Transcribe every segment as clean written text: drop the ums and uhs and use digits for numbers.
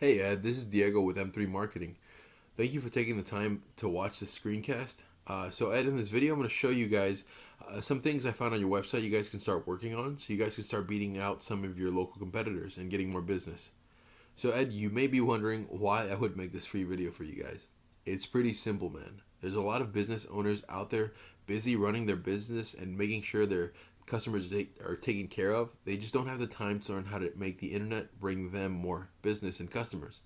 Hey Ed, this is Diego with M3 Marketing. Thank you for taking the time to watch this screencast. So Ed, in this video I'm going to show you guys some things I found on your website you guys can start working on so you guys can start beating out some of your local competitors and getting more business. So Ed, you may be wondering why I would make this free video for you guys. It's pretty simple, man. There's a lot of business owners out there busy running their business and making sure their customers are taken care of. They just don't have the time to learn how to make the internet bring them more business and customers.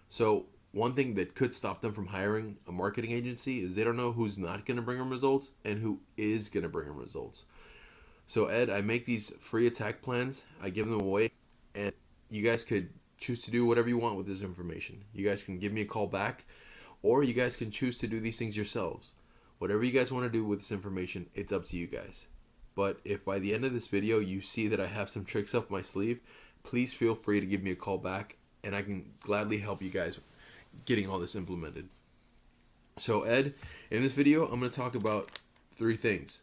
So one thing that could stop them from hiring a marketing agency is they don't know who's not going to bring them results and who is going to bring them results. So Ed, I make these free attack plans. I give them away, and you guys could choose to do whatever you want with this information. You guys can give me a call back, or you guys can choose to do these things yourselves. Whatever you guys want to do with this information, it's up to you guys. But if by the end of this video you see that I have some tricks up my sleeve, please feel free to give me a call back, and I can gladly help you guys getting all this implemented. So Ed, in this video I'm going to talk about three things: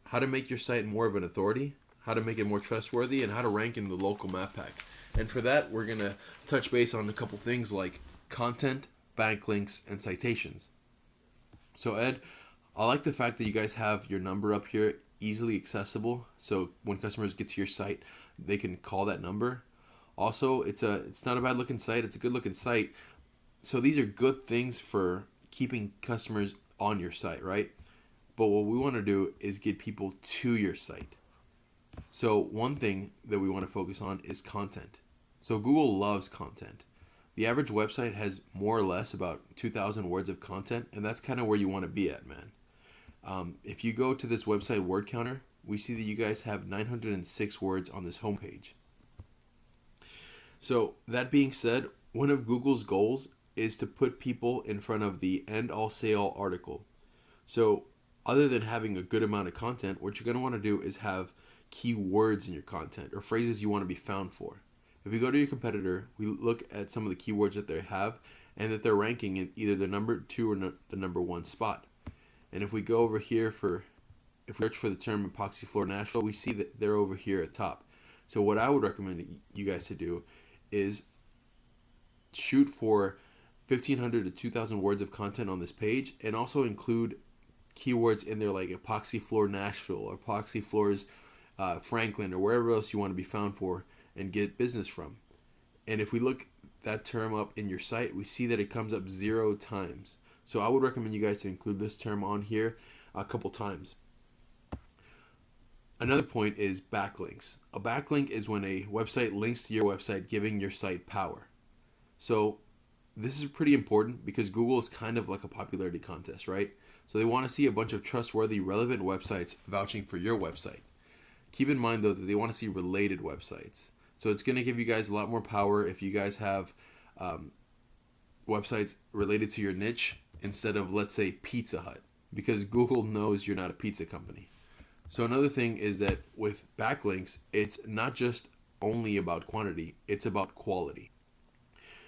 how to make your site more of an authority, how to make it more trustworthy, and how to rank in the local map pack. And for that, we're going to touch base on a couple things like content, backlinks, and citations. So Ed, I like the fact that you guys have your number up here easily accessible, so when customers get to your site, they can call that number. Also, it's not a bad looking site, it's a good looking site. So these are good things for keeping customers on your site, right? But what we want to do is get people to your site. So one thing that we want to focus on is content. So Google loves content. The average website has more or less about 2,000 words of content, and that's kind of where you want to be at, man. If you go to this website word counter, we see that you guys have 906 words on this homepage. So that being said, one of Google's goals is to put people in front of the end all say all article. So other than having a good amount of content, what you're going to want to do is have keywords in your content or phrases you want to be found for. If you go to your competitor, we look at some of the keywords that they have and that they're ranking in either the number 2 or the number 1 spot. And if we go over here if we search for the term epoxy floor Nashville, we see that they're over here at top. So what I would recommend you guys to do is shoot for 1,500 to 2,000 words of content on this page, and also include keywords in there like epoxy floor Nashville or epoxy floors Franklin or wherever else you want to be found for and get business from. And if we look that term up in your site, we see that it comes up 0 times. So I would recommend you guys to include this term on here a couple times. Another point is backlinks. A backlink is when a website links to your website, giving your site power. So this is pretty important because Google is kind of like a popularity contest, right? So they want to see a bunch of trustworthy, relevant websites vouching for your website. Keep in mind, though, that they want to see related websites. So it's going to give you guys a lot more power if you guys have websites related to your niche instead of, let's say, Pizza Hut, because Google knows you're not a pizza company. So another thing is that with backlinks, it's not just only about quantity, it's about quality.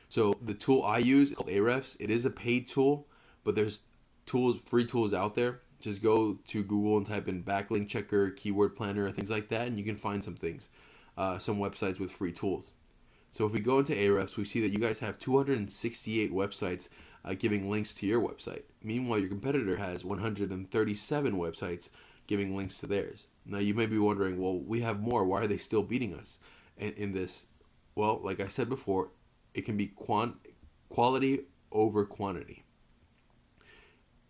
So the tool I use is called Ahrefs. It is a paid tool, but there's free tools out there. Just go to Google and type in backlink checker, keyword planner, things like that, and you can find some things, some websites with free tools. So if we go into Ahrefs, we see that you guys have 268 websites giving links to your website. Meanwhile, your competitor has 137 websites giving links to theirs. Now you may be wondering, well, we have more. Why are they still beating us in this? Well, like I said before, it can be quality over quantity.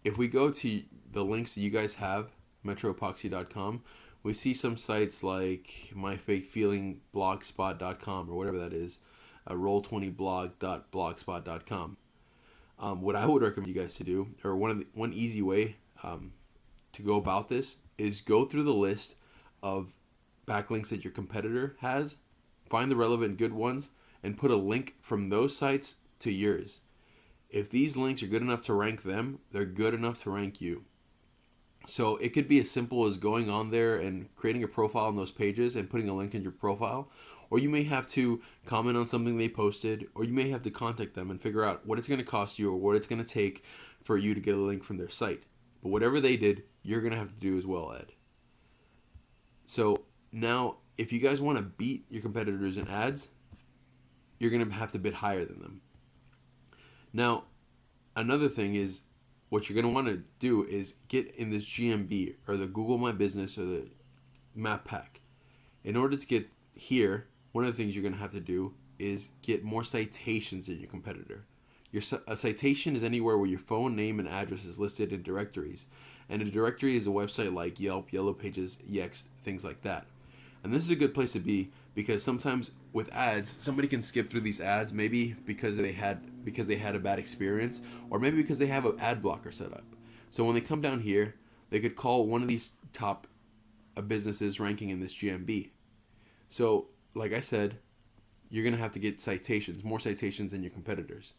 If we go to the links that you guys have, metroopoxy.com, we see some sites like myfakefeelingblogspot.com or whatever that is, roll20blog.blogspot.com. What I would recommend you guys to do, or one easy way to go about this, is go through the list of backlinks that your competitor has, find the relevant good ones, and put a link from those sites to yours. If these links are good enough to rank them, they're good enough to rank you. So it could be as simple as going on there and creating a profile on those pages and putting a link in your profile, or you may have to comment on something they posted, or you may have to contact them and figure out what it's going to cost you or what it's going to take for you to get a link from their site. But whatever they did, you're going to have to do as well, Ed. So now, if you guys want to beat your competitors in ads, you're going to have to bid higher than them. Now, another thing is what you're going to want to do is get in this GMB or the Google My Business or the Map Pack. In order to get here, one of the things you're going to have to do is get more citations than your competitor. A citation is anywhere where your phone name and address is listed in directories. And a directory is a website like Yelp, Yellow Pages, Yext, things like that. And this is a good place to be because sometimes with ads, somebody can skip through these ads maybe because they had a bad experience, or maybe because they have an ad blocker set up. So when they come down here, they could call one of these top businesses ranking in this GMB. So, like I said, you're going to have to get citations, more citations than your competitors.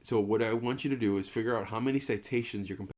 So what I want you to do is figure out how many citations your competitors